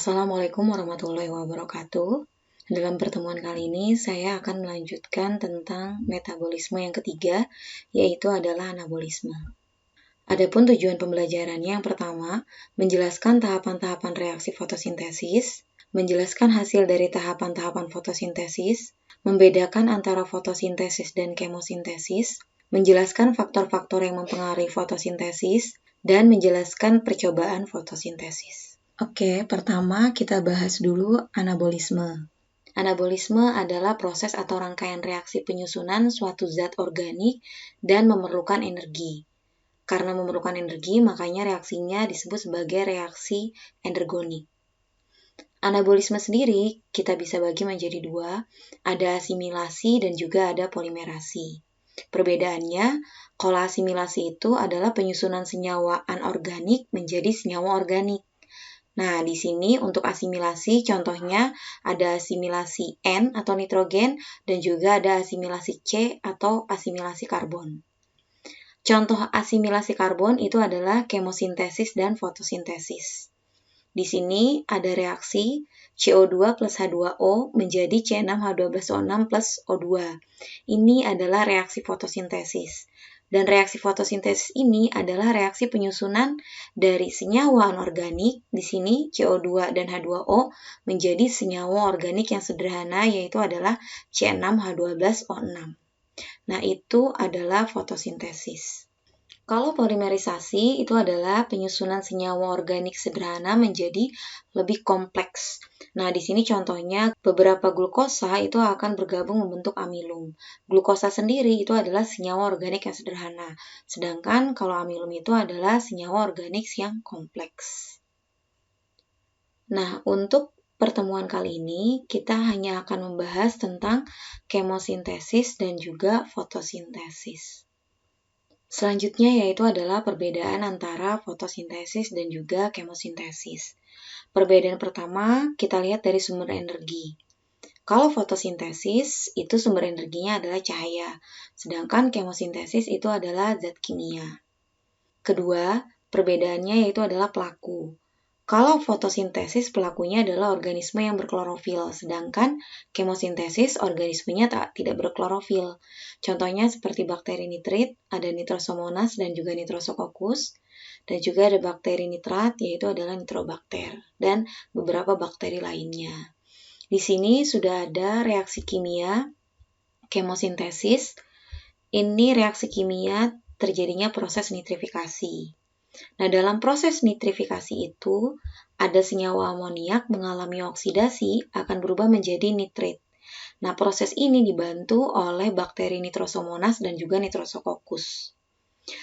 Assalamualaikum warahmatullahi wabarakatuh. Dalam pertemuan kali ini, saya akan melanjutkan tentang metabolisme yang ketiga, yaitu adalah anabolisme. Adapun tujuan pembelajarannya yang pertama, menjelaskan tahapan-tahapan reaksi fotosintesis, menjelaskan hasil dari tahapan-tahapan fotosintesis, membedakan antara fotosintesis dan kemosintesis, menjelaskan faktor-faktor yang mempengaruhi fotosintesis, dan menjelaskan percobaan fotosintesis. Oke, pertama kita bahas dulu anabolisme. Anabolisme adalah proses atau rangkaian reaksi penyusunan suatu zat organik dan memerlukan energi. Karena memerlukan energi, makanya reaksinya disebut sebagai reaksi endergonik. Anabolisme sendiri kita bisa bagi menjadi dua, ada asimilasi dan juga ada polimerasi. Perbedaannya, kalau asimilasi itu adalah penyusunan senyawa anorganik menjadi senyawa organik. Nah, di sini untuk asimilasi contohnya ada asimilasi N atau nitrogen dan juga ada asimilasi C atau asimilasi karbon. Contoh asimilasi karbon itu adalah kemosintesis dan fotosintesis. Di sini ada reaksi CO2 plus H2O menjadi C6H12O6 plus O2. Ini adalah reaksi fotosintesis. Dan reaksi fotosintesis ini adalah reaksi penyusunan dari senyawa anorganik, di sini CO2 dan H2O menjadi senyawa organik yang sederhana, yaitu adalah C6H12O6. Nah, itu adalah fotosintesis. Kalau polimerisasi itu adalah penyusunan senyawa organik sederhana menjadi lebih kompleks. Nah, di sini contohnya beberapa glukosa itu akan bergabung membentuk amilum. Glukosa sendiri itu adalah senyawa organik yang sederhana. Sedangkan kalau amilum itu adalah senyawa organik yang kompleks. Nah, untuk pertemuan kali ini kita hanya akan membahas tentang kemosintesis dan juga fotosintesis. Selanjutnya yaitu adalah perbedaan antara fotosintesis dan juga kemosintesis. Perbedaan pertama kita lihat dari sumber energi. Kalau fotosintesis itu sumber energinya adalah cahaya, sedangkan kemosintesis itu adalah zat kimia. Kedua, perbedaannya yaitu adalah pelaku. Kalau fotosintesis pelakunya adalah organisme yang berklorofil, sedangkan kemosintesis organismenya tidak berklorofil. Contohnya seperti bakteri nitrit, ada Nitrosomonas dan juga Nitrosococcus, dan juga ada bakteri nitrat yaitu adalah Nitrobacter dan beberapa bakteri lainnya. Di sini sudah ada reaksi kimia kemosintesis. Ini reaksi kimia terjadinya proses nitrifikasi. Nah, dalam proses nitrifikasi itu, ada senyawa amoniak mengalami oksidasi akan berubah menjadi nitrit. Nah, proses ini dibantu oleh bakteri Nitrosomonas dan juga Nitrosococcus.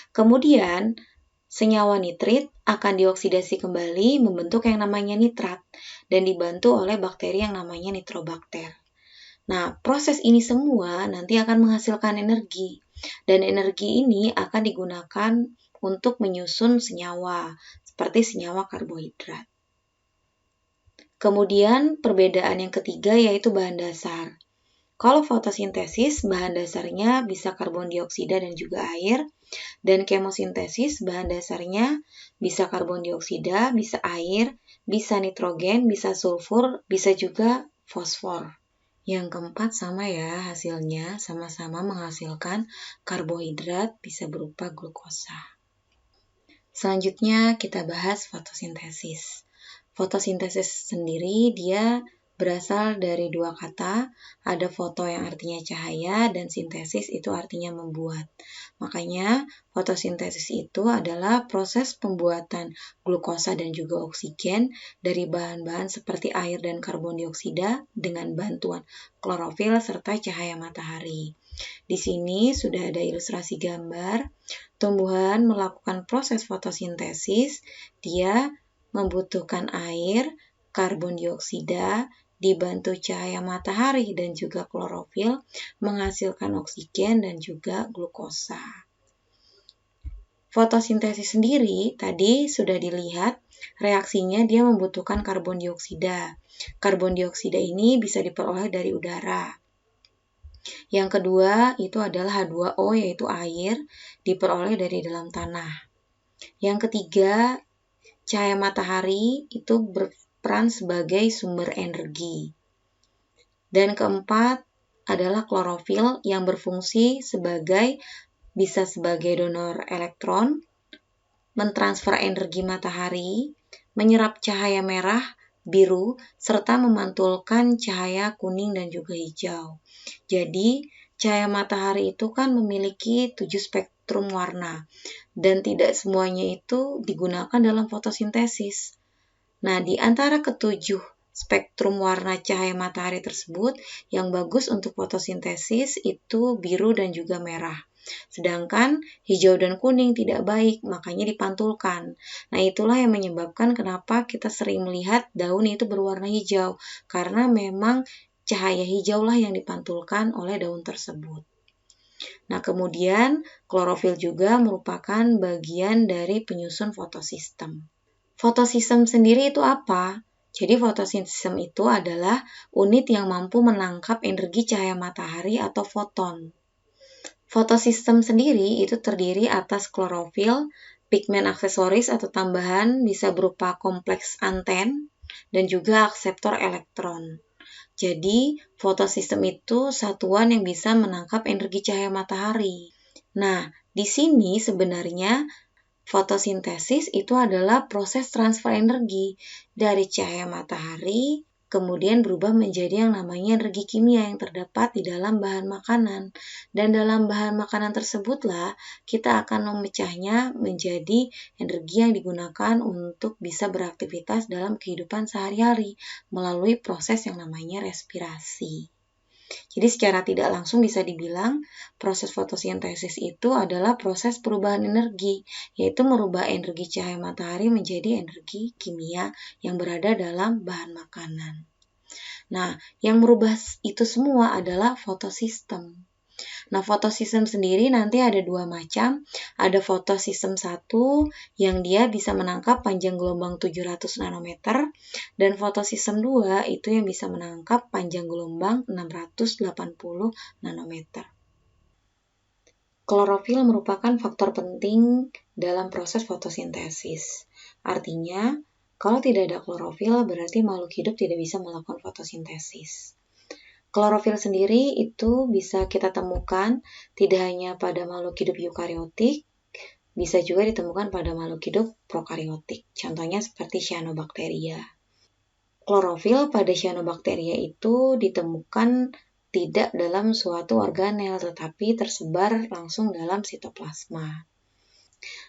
Kemudian, senyawa nitrit akan dioksidasi kembali membentuk yang namanya nitrat dan dibantu oleh bakteri yang namanya Nitrobacter. Nah, proses ini semua nanti akan menghasilkan energi, dan energi ini akan digunakan untuk menyusun senyawa, seperti senyawa karbohidrat. Kemudian, perbedaan yang ketiga yaitu bahan dasar. Kalau fotosintesis, bahan dasarnya bisa karbon dioksida dan juga air, dan kemosintesis, bahan dasarnya bisa karbon dioksida, bisa air, bisa nitrogen, bisa sulfur, bisa juga fosfor. Yang keempat sama ya hasilnya, sama-sama menghasilkan karbohidrat bisa berupa glukosa. Selanjutnya kita bahas fotosintesis. Fotosintesis sendiri dia berasal dari dua kata, ada foto yang artinya cahaya dan sintesis itu artinya membuat. Makanya fotosintesis itu adalah proses pembuatan glukosa dan juga oksigen dari bahan-bahan seperti air dan karbon dioksida dengan bantuan klorofil serta cahaya matahari. Di sini sudah ada ilustrasi gambar. Tumbuhan melakukan proses fotosintesis, dia membutuhkan air, karbon dioksida, dibantu cahaya matahari dan juga klorofil, menghasilkan oksigen dan juga glukosa. Fotosintesis sendiri tadi sudah dilihat, reaksinya dia membutuhkan karbon dioksida. Karbon dioksida ini bisa diperoleh dari udara. Yang kedua itu adalah H2O yaitu air, diperoleh dari dalam tanah. Yang ketiga, cahaya matahari itu berperan sebagai sumber energi. Dan keempat adalah klorofil yang berfungsi bisa sebagai donor elektron, mentransfer energi matahari, menyerap cahaya merah, biru, serta memantulkan cahaya kuning dan juga hijau. Jadi, cahaya matahari itu kan memiliki 7 spektrum warna, dan tidak semuanya itu digunakan dalam fotosintesis. Nah, di antara ketujuh spektrum warna cahaya matahari tersebut, yang bagus untuk fotosintesis itu biru dan juga merah. Sedangkan hijau dan kuning tidak baik, makanya dipantulkan. Nah, itulah yang menyebabkan kenapa kita sering melihat daun itu berwarna hijau, karena memang cahaya hijaulah yang dipantulkan oleh daun tersebut. Nah, kemudian klorofil juga merupakan bagian dari penyusun fotosistem. Fotosistem sendiri itu apa? Jadi fotosistem itu adalah unit yang mampu menangkap energi cahaya matahari atau foton. Fotosistem sendiri itu terdiri atas klorofil, pigmen aksesoris atau tambahan bisa berupa kompleks anten, dan juga akseptor elektron. Jadi, fotosistem itu satuan yang bisa menangkap energi cahaya matahari. Nah, di sini sebenarnya fotosintesis itu adalah proses transfer energi dari cahaya matahari kemudian berubah menjadi yang namanya energi kimia yang terdapat di dalam bahan makanan. Dan dalam bahan makanan tersebutlah kita akan memecahnya menjadi energi yang digunakan untuk bisa beraktivitas dalam kehidupan sehari-hari melalui proses yang namanya respirasi. Jadi secara tidak langsung bisa dibilang proses fotosintesis itu adalah proses perubahan energi, yaitu merubah energi cahaya matahari menjadi energi kimia yang berada dalam bahan makanan. Nah, yang merubah itu semua adalah fotosistem. Nah, fotosistem sendiri nanti ada dua macam. Ada fotosistem 1 yang dia bisa menangkap panjang gelombang 700 nanometer dan fotosistem 2 itu yang bisa menangkap panjang gelombang 680 nanometer. Klorofil merupakan faktor penting dalam proses fotosintesis. Artinya, kalau tidak ada klorofil berarti makhluk hidup tidak bisa melakukan fotosintesis. Klorofil sendiri itu bisa kita temukan tidak hanya pada makhluk hidup eukariotik, bisa juga ditemukan pada makhluk hidup prokariotik. Contohnya seperti cyanobacteria. Klorofil pada cyanobacteria itu ditemukan tidak dalam suatu organel, tetapi tersebar langsung dalam sitoplasma.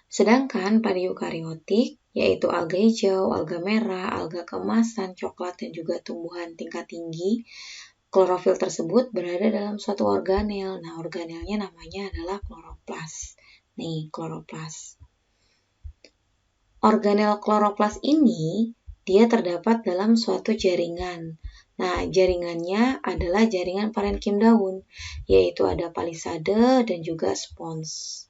Sedangkan pada eukariotik, yaitu alga hijau, alga merah, alga keemasan, coklat, dan juga tumbuhan tingkat tinggi, klorofil tersebut berada dalam suatu organel. Nah, organelnya namanya adalah kloroplas. Nih, kloroplas. Organel kloroplas ini, dia terdapat dalam suatu jaringan. Nah, jaringannya adalah jaringan parenkim daun, yaitu ada palisade dan juga spons.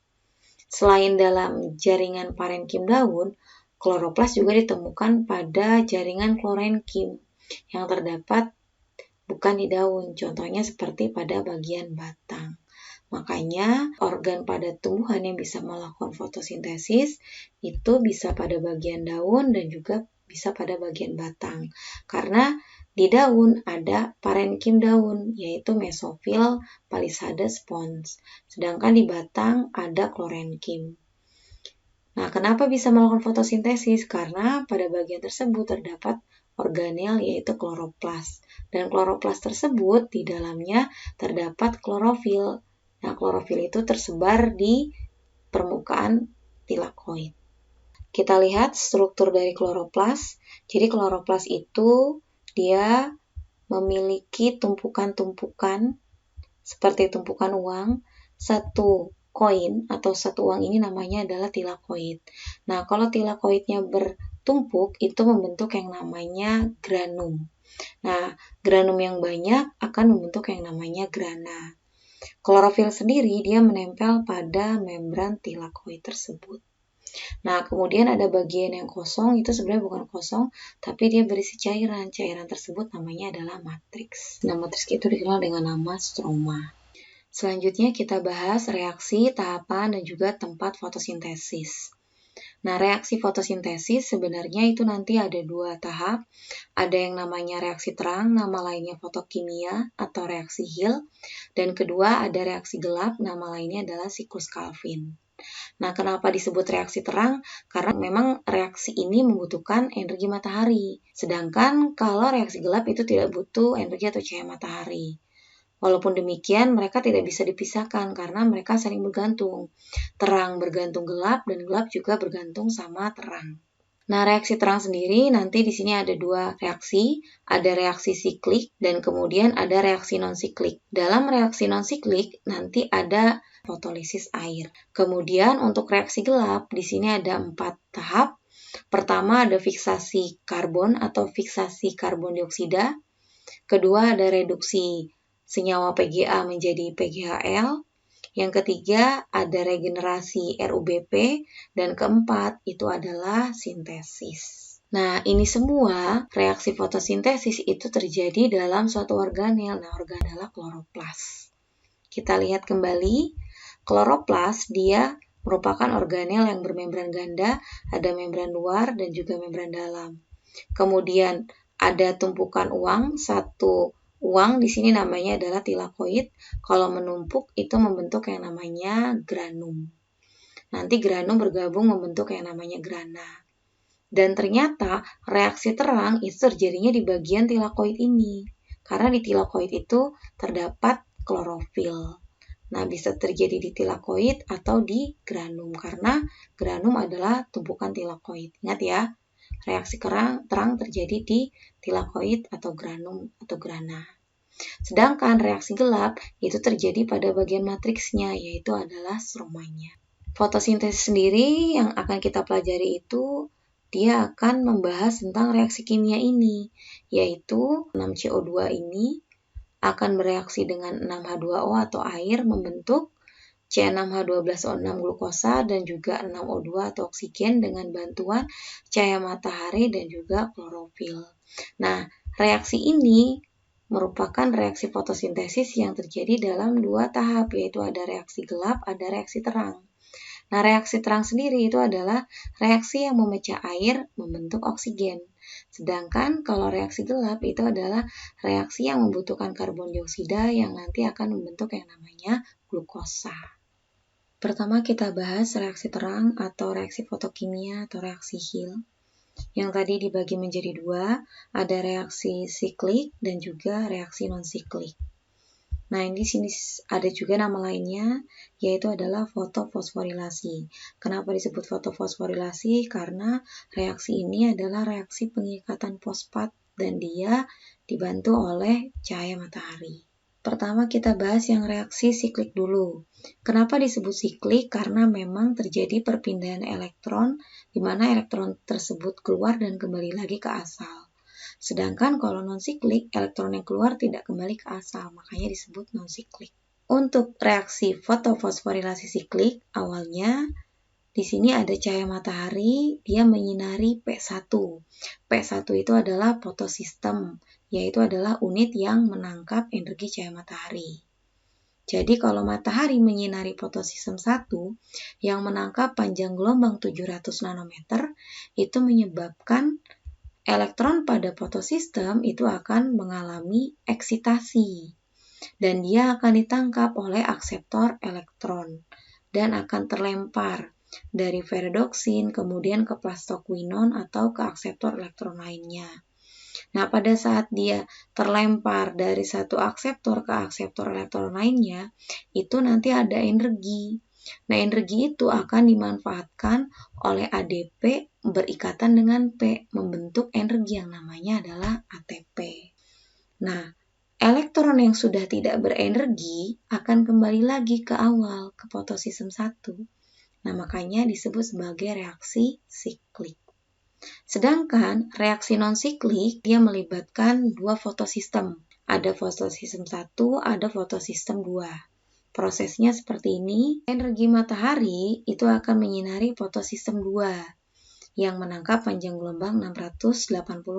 Selain dalam jaringan parenkim daun, kloroplas juga ditemukan pada jaringan klorenkim yang terdapat bukan di daun, contohnya seperti pada bagian batang. Makanya organ pada tumbuhan yang bisa melakukan fotosintesis itu bisa pada bagian daun dan juga bisa pada bagian batang. Karena di daun ada parenkim daun, yaitu mesofil, palisade, spons. Sedangkan di batang ada klorenkim. Nah, kenapa bisa melakukan fotosintesis? Karena pada bagian tersebut terdapat organel yaitu kloroplas. Dan kloroplas tersebut di dalamnya terdapat klorofil. Nah, klorofil itu tersebar di permukaan tilakoid. Kita lihat struktur dari kloroplas. Jadi kloroplas itu dia memiliki tumpukan-tumpukan seperti tumpukan uang. Satu koin atau satu uang ini namanya adalah tilakoid. Nah, kalau tilakoidnya bertumpuk itu membentuk yang namanya granum. Nah, granum yang banyak akan membentuk yang namanya grana. Klorofil sendiri dia menempel pada membran tilakoid tersebut. Nah, kemudian ada bagian yang kosong, itu sebenarnya bukan kosong, tapi dia berisi cairan. Cairan tersebut namanya adalah matriks. Nah, matriks itu dikenal dengan nama stroma. Selanjutnya kita bahas reaksi, tahapan, dan juga tempat fotosintesis. Nah, reaksi fotosintesis sebenarnya itu nanti ada 2 tahap. Ada yang namanya reaksi terang, nama lainnya fotokimia atau reaksi Hill. Dan kedua ada reaksi gelap, nama lainnya adalah siklus Calvin. Nah, kenapa disebut reaksi terang? Karena memang reaksi ini membutuhkan energi matahari. Sedangkan kalau reaksi gelap itu tidak butuh energi atau cahaya matahari. Walaupun demikian, mereka tidak bisa dipisahkan karena mereka saling bergantung. Terang bergantung gelap dan gelap juga bergantung sama terang. Nah, reaksi terang sendiri nanti di sini ada 2 reaksi, ada reaksi siklik dan kemudian ada reaksi non-siklik. Dalam reaksi non-siklik nanti ada fotolisis air. Kemudian untuk reaksi gelap di sini ada 4 tahap. Pertama ada fiksasi karbon atau fiksasi karbon dioksida. Kedua ada reduksi senyawa PGA menjadi PGHL. Yang ketiga ada regenerasi RUBP dan keempat itu adalah sintesis. Nah, ini semua reaksi fotosintesis itu terjadi dalam suatu organel. Nah, organel adalah kloroplas. Kita lihat kembali, kloroplas dia merupakan organel yang bermembran ganda, ada membran luar dan juga membran dalam. Kemudian ada tumpukan uang, satu uang di sini namanya adalah tilakoid. Kalau menumpuk itu membentuk yang namanya granum. Nanti granum bergabung membentuk yang namanya grana. Dan ternyata reaksi terang itu terjadinya di bagian tilakoid ini. Karena di tilakoid itu terdapat klorofil. Nah, bisa terjadi di tilakoid atau di granum karena granum adalah tumpukan tilakoid. Ingat ya, reaksi terang terjadi di tilakoid atau granum atau grana. Sedangkan reaksi gelap itu terjadi pada bagian matriksnya, yaitu adalah stromanya. Fotosintesis sendiri yang akan kita pelajari itu dia akan membahas tentang reaksi kimia ini, yaitu 6CO2 ini akan bereaksi dengan 6H2O atau air membentuk C6H12O6 glukosa dan juga 6O2 atau oksigen dengan bantuan cahaya matahari dan juga klorofil. Nah, reaksi ini merupakan reaksi fotosintesis yang terjadi dalam 2 tahap, yaitu ada reaksi gelap, ada reaksi terang. Nah, reaksi terang sendiri itu adalah reaksi yang memecah air membentuk oksigen. Sedangkan kalau reaksi gelap itu adalah reaksi yang membutuhkan karbon dioksida yang nanti akan membentuk yang namanya glukosa. Pertama kita bahas reaksi terang atau reaksi fotokimia atau reaksi Hill. Yang tadi dibagi menjadi 2, ada reaksi siklik dan juga reaksi non-siklik. Nah, di sini ada juga nama lainnya, yaitu adalah fotofosforilasi. Kenapa disebut fotofosforilasi? Karena reaksi ini adalah reaksi pengikatan fosfat dan dia dibantu oleh cahaya matahari. Pertama kita bahas yang reaksi siklik dulu. Kenapa disebut siklik? Karena memang terjadi perpindahan elektron, di mana elektron tersebut keluar dan kembali lagi ke asal. Sedangkan kalau non-siklik, elektron yang keluar tidak kembali ke asal, makanya disebut non-siklik. Untuk reaksi fotofosforilasi siklik, awalnya di sini ada cahaya matahari, dia menyinari P1. P1 itu adalah fotosistem, yaitu adalah unit yang menangkap energi cahaya matahari. Jadi kalau matahari menyinari fotosistem 1 yang menangkap panjang gelombang 700 nanometer, itu menyebabkan elektron pada fotosistem itu akan mengalami eksitasi dan dia akan ditangkap oleh akseptor elektron dan akan terlempar dari ferredoksin kemudian ke plastoquinon atau ke akseptor elektron lainnya. Nah, pada saat dia terlempar dari satu akseptor ke akseptor elektron lainnya, itu nanti ada energi. Nah, energi itu akan dimanfaatkan oleh ADP berikatan dengan P, membentuk energi yang namanya adalah ATP. Nah, elektron yang sudah tidak berenergi akan kembali lagi ke awal, ke fotosistem 1. Nah, makanya disebut sebagai reaksi siklik. Sedangkan reaksi non-siklik dia melibatkan 2 fotosistem. Ada fotosistem 1, ada fotosistem 2. Prosesnya seperti ini, energi matahari itu akan menyinari fotosistem 2 yang menangkap panjang gelombang 680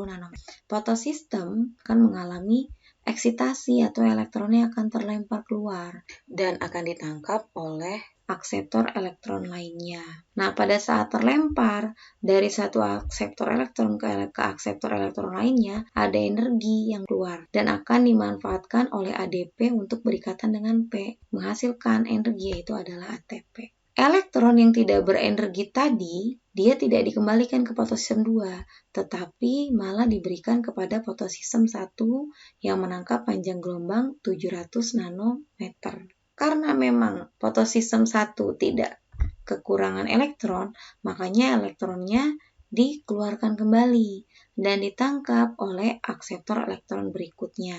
nanometer. Fotosistem akan mengalami eksitasi atau elektronnya akan terlempar keluar dan akan ditangkap oleh akseptor elektron lainnya. Nah, pada saat terlempar dari satu akseptor elektron ke akseptor elektron lainnya, ada energi yang keluar dan akan dimanfaatkan oleh ADP untuk berikatan dengan P, menghasilkan energi yaitu adalah ATP. Elektron yang tidak berenergi tadi, dia tidak dikembalikan ke fotosistem 2, tetapi malah diberikan kepada fotosistem 1 yang menangkap panjang gelombang 700 nanometer. Karena memang fotosistem 1 tidak kekurangan elektron, makanya elektronnya dikeluarkan kembali dan ditangkap oleh akseptor elektron berikutnya.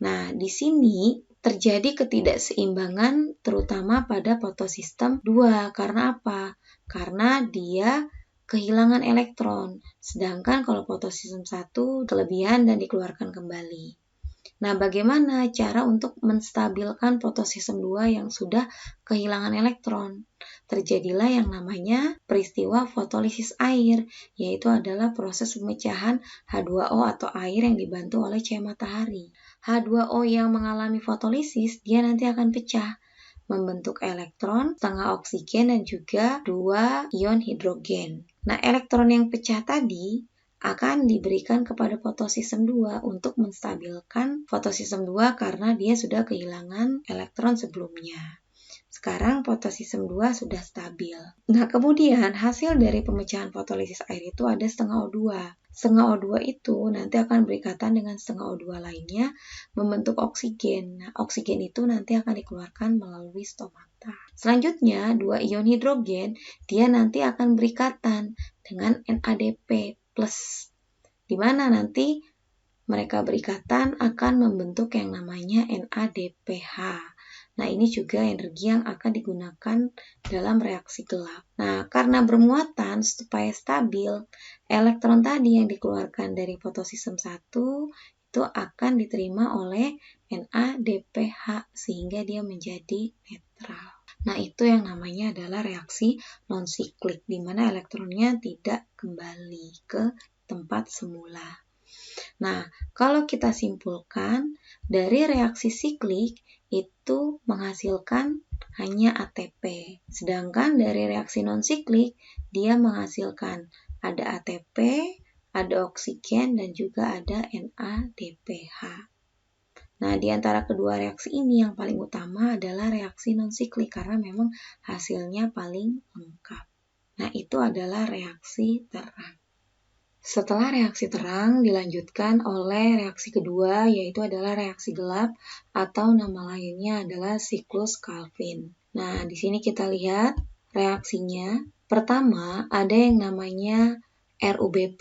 Nah, di sini terjadi ketidakseimbangan terutama pada fotosistem 2. Karena apa? Karena dia kehilangan elektron. Sedangkan kalau fotosistem 1 kelebihan dan dikeluarkan kembali. Nah, bagaimana cara untuk menstabilkan fotosistem 2 yang sudah kehilangan elektron? Terjadilah yang namanya peristiwa fotolisis air, yaitu adalah proses pemecahan H2O atau air yang dibantu oleh cahaya matahari. H2O yang mengalami fotolisis, dia nanti akan pecah, membentuk elektron, setengah oksigen, dan juga 2 ion hidrogen. Nah, elektron yang pecah tadi akan diberikan kepada fotosistem 2 untuk menstabilkan fotosistem 2 karena dia sudah kehilangan elektron sebelumnya. Sekarang fotosistem 2 sudah stabil. Nah, kemudian hasil dari pemecahan fotolisis air itu ada setengah O2. Setengah O2 itu nanti akan berikatan dengan setengah O2 lainnya membentuk oksigen. Nah, oksigen itu nanti akan dikeluarkan melalui stomata. Selanjutnya, 2 ion hidrogen, dia nanti akan berikatan dengan NADP+, di mana nanti mereka berikatan akan membentuk yang namanya NADPH. Nah, ini juga energi yang akan digunakan dalam reaksi gelap. Nah, karena bermuatan supaya stabil, elektron tadi yang dikeluarkan dari fotosistem 1 itu akan diterima oleh NADPH sehingga dia menjadi netral. Nah, itu yang namanya adalah reaksi non-siklik, di mana elektronnya tidak kembali ke tempat semula. Nah, kalau kita simpulkan, dari reaksi siklik itu menghasilkan hanya ATP. Sedangkan dari reaksi non-siklik, dia menghasilkan ada ATP, ada oksigen, dan juga ada NADPH. Nah, di antara kedua reaksi ini yang paling utama adalah reaksi non-siklik karena memang hasilnya paling lengkap. Nah, itu adalah reaksi terang. Setelah reaksi terang dilanjutkan oleh reaksi kedua, yaitu adalah reaksi gelap atau nama lainnya adalah siklus Calvin. Nah, di sini kita lihat reaksinya. Pertama, ada yang namanya RUBP.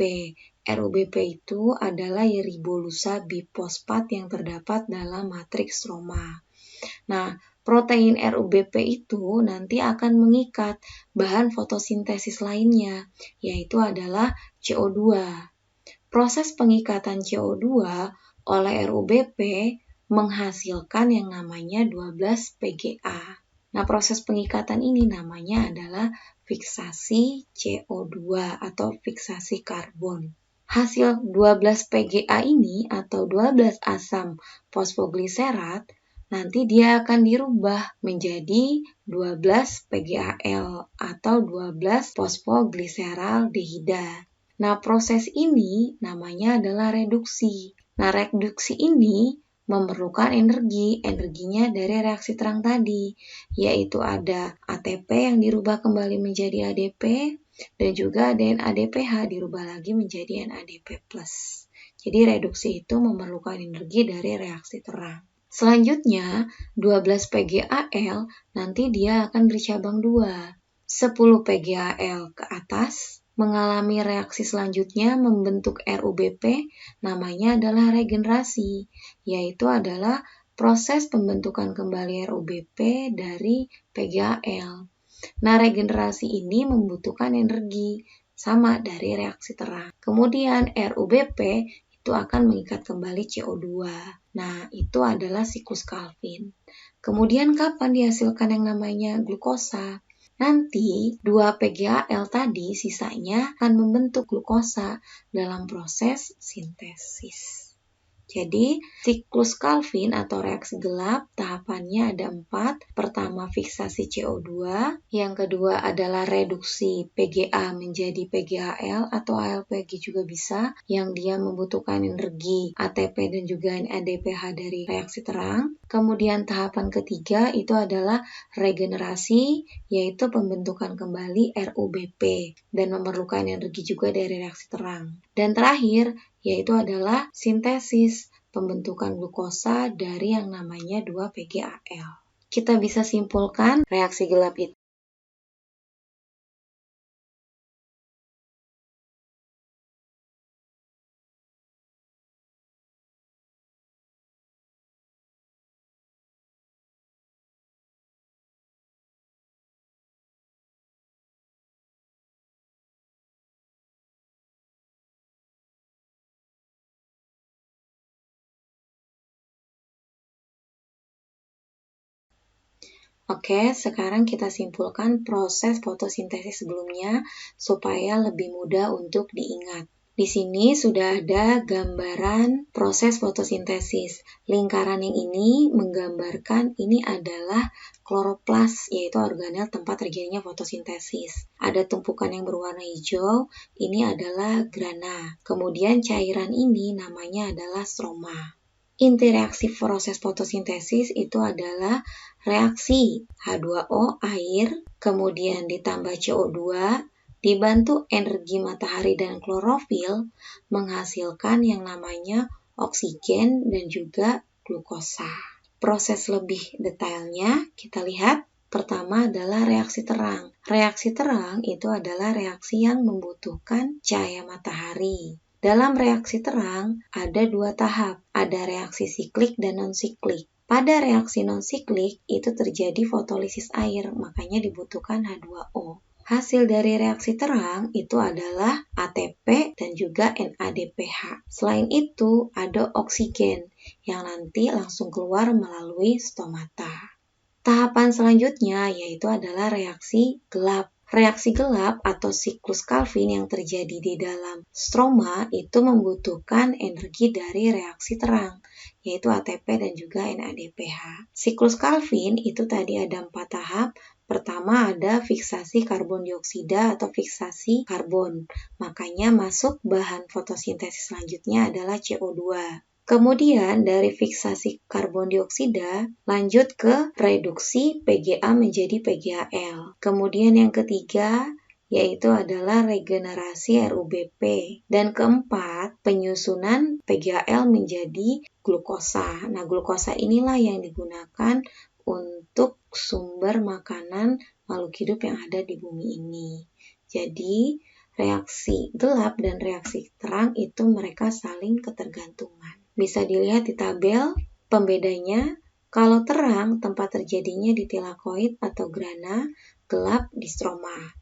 RUBP itu adalah ribolusa bifosfat yang terdapat dalam matriks stroma. Nah, protein RUBP itu nanti akan mengikat bahan fotosintesis lainnya, yaitu adalah CO2. Proses pengikatan CO2 oleh RUBP menghasilkan yang namanya 12 PGA. Nah, proses pengikatan ini namanya adalah fiksasi CO2 atau fiksasi karbon. Hasil 12 PGA ini atau 12 asam fosfogliserat nanti dia akan dirubah menjadi 12 PGAL atau 12 fosfogliseraldehida. Nah, proses ini namanya adalah reduksi. Nah, reduksi ini memerlukan energinya dari reaksi terang tadi, yaitu ada ATP yang dirubah kembali menjadi ADP, dan juga ada NADPH dirubah lagi menjadi NADP+. Jadi reduksi itu memerlukan energi dari reaksi terang. Selanjutnya, 12 PGAL nanti dia akan bercabang 2. 10 PGAL ke atas mengalami reaksi selanjutnya membentuk RUBP, namanya adalah regenerasi, yaitu adalah proses pembentukan kembali RUBP dari PGAL. Nah, regenerasi ini membutuhkan energi sama dari reaksi terang. Kemudian RUBP itu akan mengikat kembali CO2. Nah, itu adalah siklus Calvin. Kemudian kapan dihasilkan yang namanya glukosa? Nanti 2 PGAL tadi sisanya akan membentuk glukosa dalam proses sintesis. Jadi, siklus Calvin atau reaksi gelap tahapannya ada 4. Pertama, fiksasi CO2. Yang kedua adalah reduksi PGA menjadi PGAL atau ALPG juga bisa, yang dia membutuhkan energi ATP dan juga NADPH dari reaksi terang. Kemudian tahapan ketiga itu adalah regenerasi, yaitu pembentukan kembali RUBP dan memerlukan energi juga dari reaksi terang. Dan terakhir, yaitu adalah sintesis, pembentukan glukosa dari yang namanya 2-PGAL. Kita bisa simpulkan reaksi gelap itu Oke, sekarang kita simpulkan proses fotosintesis sebelumnya supaya lebih mudah untuk diingat. Di sini sudah ada gambaran proses fotosintesis. Lingkaran yang ini menggambarkan ini adalah kloroplas, yaitu organel tempat terjadinya fotosintesis. Ada tumpukan yang berwarna hijau, ini adalah grana. Kemudian cairan ini namanya adalah stroma. Inti reaksi proses fotosintesis itu adalah reaksi H2O air, kemudian ditambah CO2, dibantu energi matahari dan klorofil, menghasilkan yang namanya oksigen dan juga glukosa. Proses lebih detailnya kita lihat. Pertama adalah reaksi terang. Reaksi terang itu adalah reaksi yang membutuhkan cahaya matahari. Dalam reaksi terang ada 2 tahap, ada reaksi siklik dan non-siklik. Pada reaksi non-siklik itu terjadi fotolisis air, makanya dibutuhkan H2O. Hasil dari reaksi terang itu adalah ATP dan juga NADPH. Selain itu ada oksigen yang nanti langsung keluar melalui stomata. Tahapan selanjutnya yaitu adalah reaksi gelap. Reaksi gelap atau siklus Calvin yang terjadi di dalam stroma itu membutuhkan energi dari reaksi terang, yaitu ATP dan juga NADPH. Siklus Calvin itu tadi ada 4 tahap. Pertama ada fiksasi karbon dioksida atau fiksasi karbon. Makanya masuk bahan fotosintesis selanjutnya adalah CO2. Kemudian dari fiksasi karbon dioksida lanjut ke reduksi PGA menjadi PGAL. Kemudian yang ketiga yaitu adalah regenerasi RUBP. Dan keempat, penyusunan PGAL menjadi glukosa. Nah, glukosa inilah yang digunakan untuk sumber makanan makhluk hidup yang ada di bumi ini. Jadi, reaksi gelap dan reaksi terang itu mereka saling ketergantungan. Bisa dilihat di tabel pembedanya, kalau terang tempat terjadinya di tilakoid atau grana, gelap di stroma.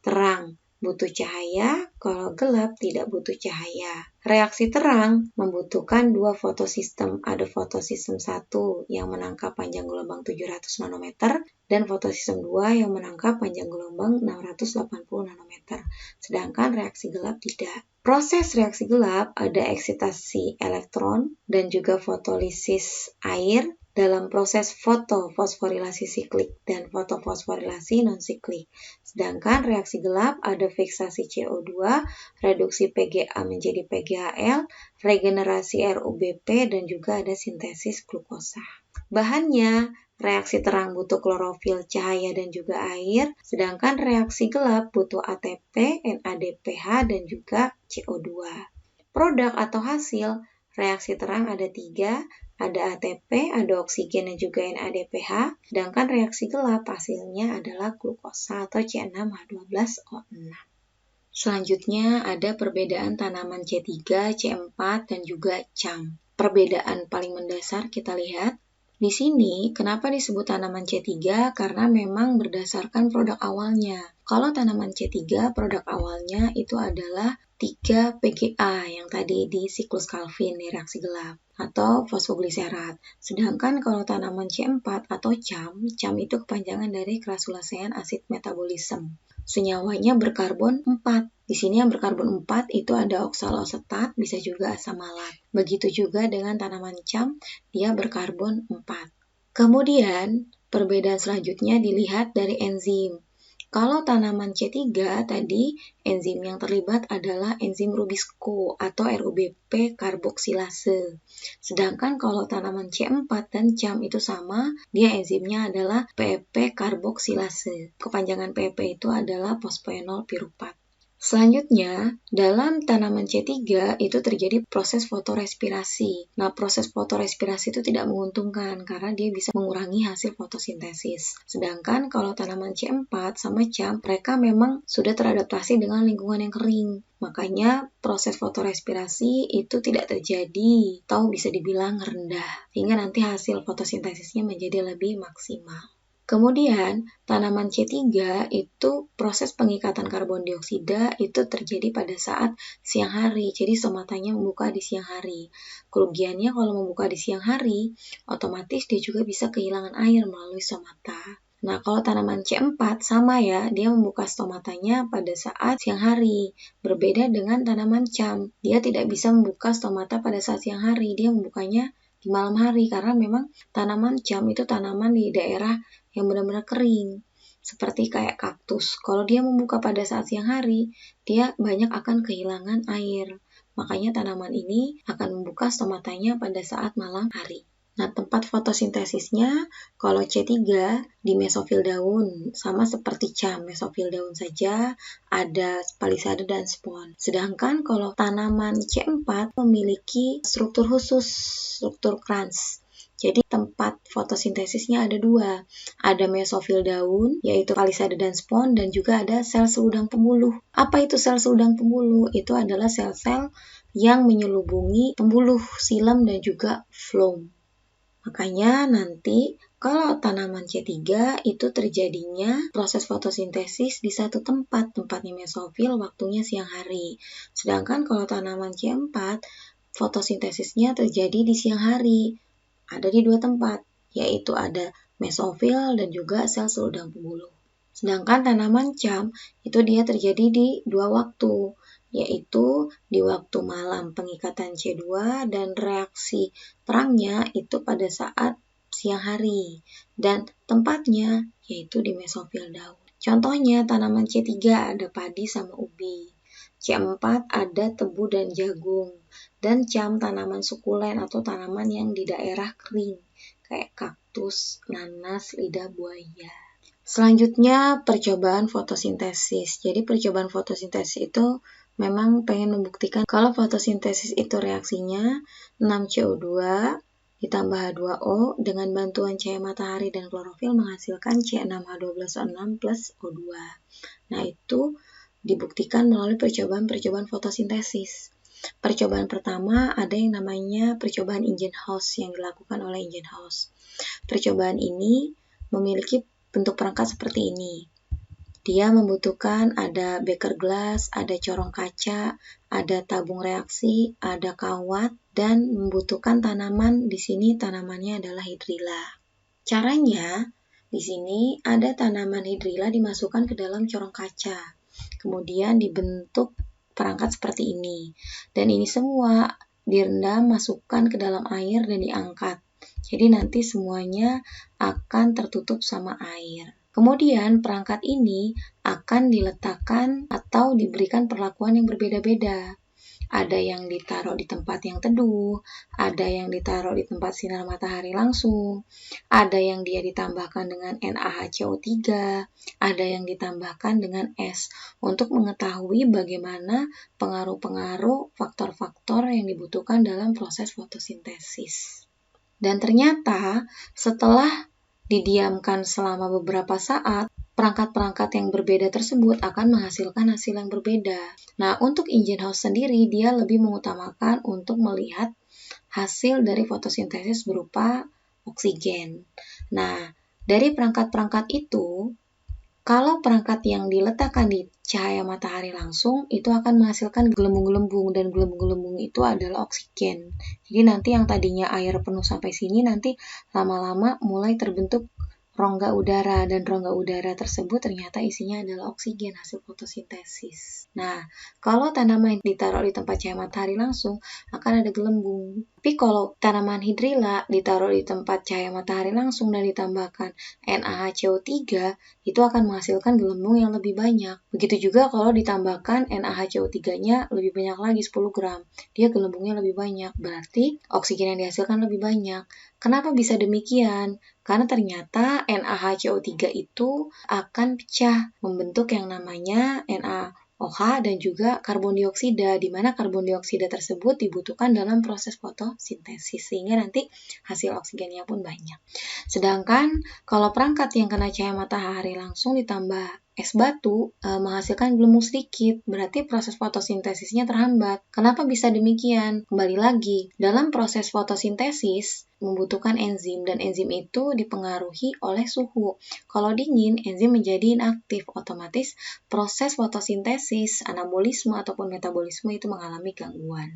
Terang butuh cahaya, kalau gelap tidak butuh cahaya. Reaksi terang membutuhkan 2 fotosistem. Ada fotosistem 1 yang menangkap panjang gelombang 700 nanometer dan fotosistem 2 yang menangkap panjang gelombang 680 nanometer. Sedangkan reaksi gelap tidak. Proses reaksi gelap ada eksitasi elektron dan juga fotolisis air dalam proses fotofosforilasi siklik dan fotofosforilasi non-siklik. Sedangkan reaksi gelap ada fiksasi CO2, reduksi PGA menjadi PGAL, regenerasi RUBP, dan juga ada sintesis glukosa. Bahannya, reaksi terang butuh klorofil, cahaya, dan juga air, sedangkan reaksi gelap butuh ATP, NADPH, dan juga CO2. Produk atau hasil reaksi terang ada 3, ada ATP, ada oksigen, dan juga NADPH, sedangkan reaksi gelap hasilnya adalah glukosa atau C6H12O6. Selanjutnya ada perbedaan tanaman C3, C4, dan juga CAM. Perbedaan paling mendasar kita lihat. Di sini, kenapa disebut tanaman C3? Karena memang berdasarkan produk awalnya. Kalau tanaman C3, produk awalnya itu adalah 3-PGA yang tadi di siklus Calvin di reaksi gelap atau fosfogliserat. Sedangkan kalau tanaman C4 atau CAM itu kepanjangan dari keratulasean acid metabolism. Senyawanya berkarbon 4. Di sini yang berkarbon 4 itu ada oksaloasetat, bisa juga asam malat. Begitu juga dengan tanaman CAM, dia berkarbon 4. Kemudian, perbedaan selanjutnya dilihat dari enzim. Kalau tanaman C3 tadi, enzim yang terlibat adalah enzim Rubisco atau RUBP karboksilase. Sedangkan kalau tanaman C4 dan CAM itu sama, dia enzimnya adalah PEP karboksilase. Kepanjangan PEP itu adalah fosfoenol piruvat. Selanjutnya, dalam tanaman C3 itu terjadi proses fotorespirasi. Nah, proses fotorespirasi itu tidak menguntungkan karena dia bisa mengurangi hasil fotosintesis. Sedangkan kalau tanaman C4 sama CAM, mereka memang sudah teradaptasi dengan lingkungan yang kering. Makanya proses fotorespirasi itu tidak terjadi atau bisa dibilang rendah, sehingga nanti hasil fotosintesisnya menjadi lebih maksimal. Kemudian, tanaman C3 itu proses pengikatan karbon dioksida itu terjadi pada saat siang hari. Jadi stomatanya membuka di siang hari. Kerugiannya kalau membuka di siang hari, otomatis dia juga bisa kehilangan air melalui stomata. Nah, kalau tanaman C4 sama ya, dia membuka stomatanya pada saat siang hari. Berbeda dengan tanaman CAM, dia tidak bisa membuka stomata pada saat siang hari, dia membukanya di malam hari karena memang tanaman CAM itu tanaman di daerah yang benar-benar kering, seperti kayak kaktus. Kalau dia membuka pada saat siang hari, dia banyak akan kehilangan air. Makanya tanaman ini akan membuka stomatanya pada saat malam hari. Nah, tempat fotosintesisnya kalau C3 di mesofil daun, sama seperti CAM, mesofil daun saja, ada palisade dan spon. Sedangkan kalau tanaman C4 memiliki struktur khusus, struktur krans. Jadi tempat fotosintesisnya ada dua, ada mesofil daun, yaitu palisade dan spon, dan juga ada sel seludang pembuluh. Apa itu sel seludang pembuluh? Itu adalah sel-sel yang menyelubungi pembuluh xilem dan juga floem. Makanya nanti kalau tanaman C3 itu terjadinya proses fotosintesis di satu tempat, tempatnya mesofil, waktunya siang hari. Sedangkan kalau tanaman C4, fotosintesisnya terjadi di siang hari. Ada di dua tempat, yaitu ada mesofil dan juga sel seludang pembuluh. Sedangkan tanaman CAM itu dia terjadi di dua waktu, yaitu di waktu malam pengikatan C2 dan reaksi terangnya itu pada saat siang hari, dan tempatnya yaitu di mesofil daun. Contohnya tanaman C3 ada padi sama ubi, C4 ada tebu dan jagung, dan CAM tanaman sukulen atau tanaman yang di daerah kering, kayak kaktus, nanas, lidah buaya. Selanjutnya percobaan fotosintesis. Jadi percobaan fotosintesis itu memang pengen membuktikan kalau fotosintesis itu reaksinya 6CO2 ditambah H2O dengan bantuan cahaya matahari dan klorofil menghasilkan C6H12O6 plus O2. Nah, itu dibuktikan melalui percobaan fotosintesis. Percobaan pertama ada yang namanya percobaan Ingenhousz yang dilakukan oleh Ingenhousz. Percobaan ini memiliki bentuk perangkat seperti ini. Dia membutuhkan ada beker gelas, ada corong kaca, ada tabung reaksi, ada kawat, dan membutuhkan tanaman. Di sini tanamannya adalah hidrilla. Caranya, di sini ada tanaman hidrilla dimasukkan ke dalam corong kaca. Kemudian dibentuk perangkat seperti ini. Dan ini semua direndam, masukkan ke dalam air dan diangkat. Jadi nanti semuanya akan tertutup sama air. Kemudian perangkat ini akan diletakkan atau diberikan perlakuan yang berbeda-beda. Ada yang ditaruh di tempat yang teduh, ada yang ditaruh di tempat sinar matahari langsung, ada yang dia ditambahkan dengan NaHCO3, ada yang ditambahkan dengan es, untuk mengetahui bagaimana pengaruh-pengaruh faktor-faktor yang dibutuhkan dalam proses fotosintesis. Dan ternyata setelah didiamkan selama beberapa saat, perangkat-perangkat yang berbeda tersebut akan menghasilkan hasil yang berbeda. Nah, untuk Ingenhousz sendiri, dia lebih mengutamakan untuk melihat hasil dari fotosintesis berupa oksigen. Nah, dari perangkat-perangkat itu, Kalau perangkat yang diletakkan di cahaya matahari langsung itu akan menghasilkan gelembung-gelembung, dan gelembung-gelembung itu adalah oksigen. Jadi nanti yang tadinya air penuh sampai sini nanti lama-lama mulai terbentuk rongga udara, dan rongga udara tersebut ternyata isinya adalah oksigen hasil fotosintesis. Nah, kalau tanaman ditaruh di tempat cahaya matahari langsung akan ada gelembung. Tapi kalau tanaman hidrilla ditaruh di tempat cahaya matahari langsung dan ditambahkan NaHCO3, itu akan menghasilkan gelembung yang lebih banyak. Begitu juga kalau ditambahkan NaHCO3-nya lebih banyak lagi, 10 gram. Dia gelembungnya lebih banyak, berarti oksigen yang dihasilkan lebih banyak. Kenapa bisa demikian? Karena ternyata NaHCO3 itu akan pecah membentuk yang namanya NaOH dan juga karbon dioksida, di mana karbon dioksida tersebut dibutuhkan dalam proses fotosintesis, sehingga nanti hasil oksigennya pun banyak. Sedangkan kalau perangkat yang kena cahaya matahari langsung ditambah es batu menghasilkan gelembung sedikit, berarti proses fotosintesisnya terhambat. Kenapa bisa demikian? Kembali lagi, dalam proses fotosintesis membutuhkan enzim, dan enzim itu dipengaruhi oleh suhu. Kalau dingin, enzim menjadi inaktif, otomatis proses fotosintesis, anabolisme ataupun metabolisme itu mengalami gangguan.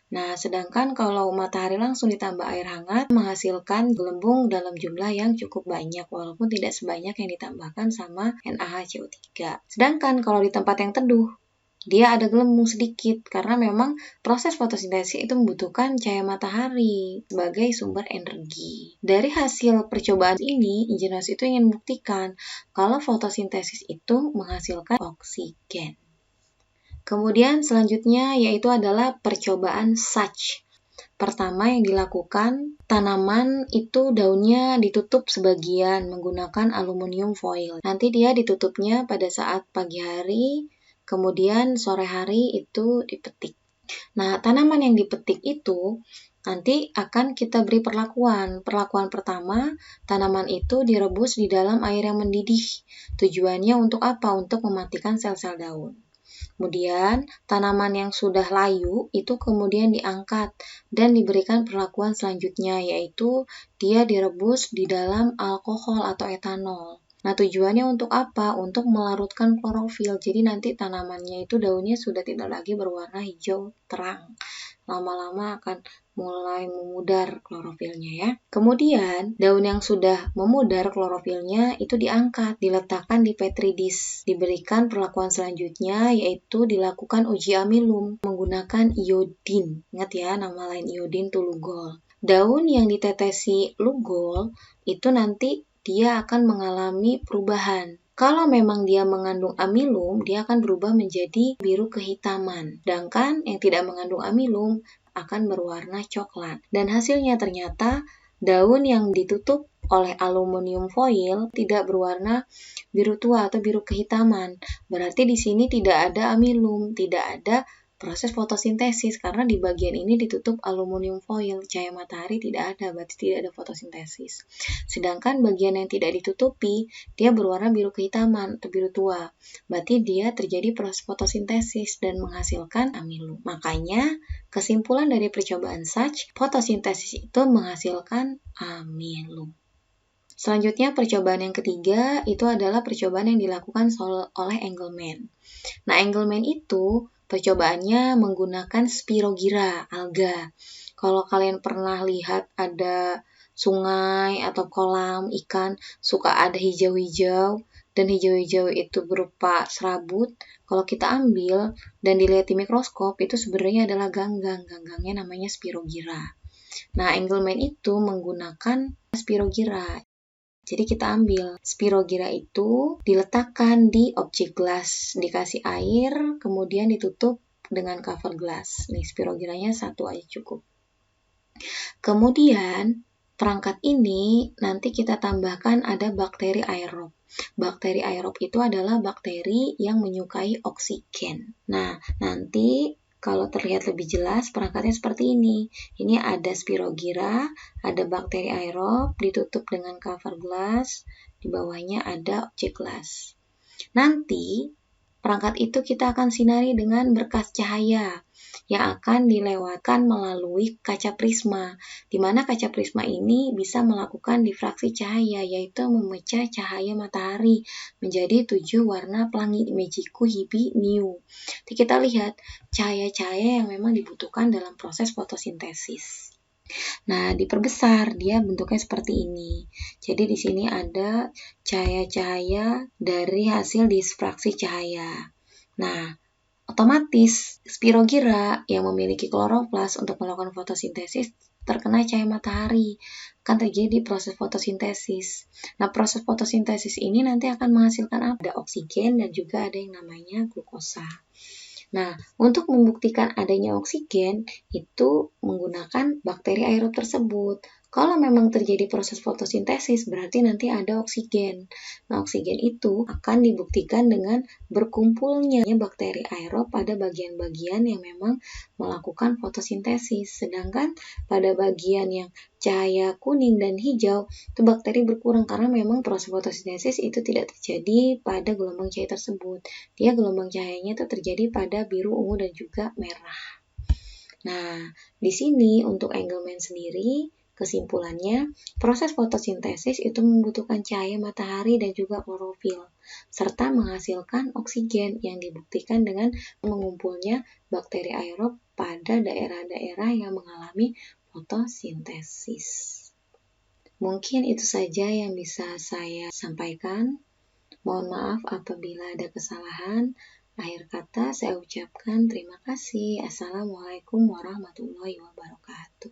Nah, sedangkan kalau matahari langsung ditambah air hangat menghasilkan gelembung dalam jumlah yang cukup banyak, walaupun tidak sebanyak yang ditambahkan sama NaHCO3. Sedangkan kalau di tempat yang teduh, dia ada gelembung sedikit karena memang proses fotosintesis itu membutuhkan cahaya matahari sebagai sumber energi. Dari hasil percobaan ini, Ingenius itu ingin membuktikan kalau fotosintesis itu menghasilkan oksigen. Kemudian selanjutnya yaitu adalah percobaan Sachs. Pertama yang dilakukan, tanaman itu daunnya ditutup sebagian menggunakan aluminium foil. Nanti dia ditutupnya pada saat pagi hari, kemudian sore hari itu dipetik. Nah, tanaman yang dipetik itu nanti akan kita beri perlakuan. Perlakuan pertama, tanaman itu direbus di dalam air yang mendidih. Tujuannya untuk apa? Untuk mematikan sel-sel daun. Kemudian, tanaman yang sudah layu itu kemudian diangkat dan diberikan perlakuan selanjutnya, yaitu dia direbus di dalam alkohol atau etanol. Nah, tujuannya untuk apa? Untuk melarutkan klorofil. Jadi nanti tanamannya itu daunnya sudah tidak lagi berwarna hijau terang. Lama-lama akan mulai memudar klorofilnya ya. Kemudian, daun yang sudah memudar klorofilnya itu diangkat, diletakkan di petri dish. Diberikan perlakuan selanjutnya yaitu dilakukan uji amilum menggunakan iodin. Ingat ya, nama lain iodin itu lugol. Daun yang ditetesi lugol itu nanti dia akan mengalami perubahan. Kalau memang dia mengandung amilum, dia akan berubah menjadi biru kehitaman. Sedangkan yang tidak mengandung amilum akan berwarna coklat. Dan hasilnya ternyata daun yang ditutup oleh aluminium foil tidak berwarna biru tua atau biru kehitaman. Berarti di sini tidak ada amilum, tidak ada proses fotosintesis karena di bagian ini ditutup aluminium foil, cahaya matahari tidak ada, berarti tidak ada fotosintesis. Sedangkan bagian yang tidak ditutupi, dia berwarna biru kehitaman atau biru tua, berarti dia terjadi proses fotosintesis dan menghasilkan amilum. Makanya kesimpulan dari percobaan Sachs, fotosintesis itu menghasilkan amilum. Selanjutnya percobaan yang ketiga itu adalah percobaan yang dilakukan oleh Engelmann. Nah, Engelmann itu percobaannya menggunakan Spirogyra, alga. Kalau kalian pernah lihat ada sungai atau kolam ikan, suka ada hijau-hijau, dan hijau-hijau itu berupa serabut. Kalau kita ambil dan dilihat di mikroskop, itu sebenarnya adalah ganggang. Ganggangnya namanya Spirogyra. Nah, Engelmann itu menggunakan Spirogyra. Jadi kita ambil Spirogyra itu diletakkan di objek gelas, dikasih air, kemudian ditutup dengan cover gelas. Nih Spirogyranya satu aja cukup. Kemudian perangkat ini nanti kita tambahkan ada bakteri aerob. Bakteri aerob itu adalah bakteri yang menyukai oksigen. Nah, nanti kalau terlihat lebih jelas, perangkatnya seperti ini. Ini ada Spirogyra, ada bakteri aerob, ditutup dengan cover glass, di bawahnya ada objek gelas. Nanti, perangkat itu kita akan sinari dengan berkas cahaya. yang akan dilewatkan melalui kaca prisma, di mana kaca prisma ini bisa melakukan difraksi cahaya, yaitu memecah cahaya matahari menjadi 7 warna pelangi Mejiku Hibi Niu. Jadi kita lihat cahaya-cahaya yang memang dibutuhkan dalam proses fotosintesis. Nah, diperbesar, dia bentuknya seperti ini. Jadi di sini ada cahaya-cahaya dari hasil difraksi cahaya. Nah, otomatis spirogyra yang memiliki kloroplas untuk melakukan fotosintesis terkena cahaya matahari, akan terjadi proses fotosintesis. Nah, proses fotosintesis ini nanti akan menghasilkan apa? Ada oksigen dan juga ada yang namanya glukosa. Nah, untuk membuktikan adanya oksigen, itu menggunakan bakteri aerob tersebut. Kalau memang terjadi proses fotosintesis, berarti nanti ada oksigen. Nah, oksigen itu akan dibuktikan dengan berkumpulnya bakteri aerob pada bagian-bagian yang memang melakukan fotosintesis. Sedangkan pada bagian yang cahaya kuning dan hijau, itu bakteri berkurang karena memang proses fotosintesis itu tidak terjadi pada gelombang cahaya tersebut. Dia gelombang cahayanya itu terjadi pada biru, ungu, dan juga merah. Nah, di sini untuk Engelmann sendiri, kesimpulannya, proses fotosintesis itu membutuhkan cahaya matahari dan juga klorofil, serta menghasilkan oksigen yang dibuktikan dengan mengumpulnya bakteri aerob pada daerah-daerah yang mengalami fotosintesis. Mungkin itu saja yang bisa saya sampaikan. Mohon maaf apabila ada kesalahan. Akhir kata saya ucapkan terima kasih. Assalamualaikum warahmatullahi wabarakatuh.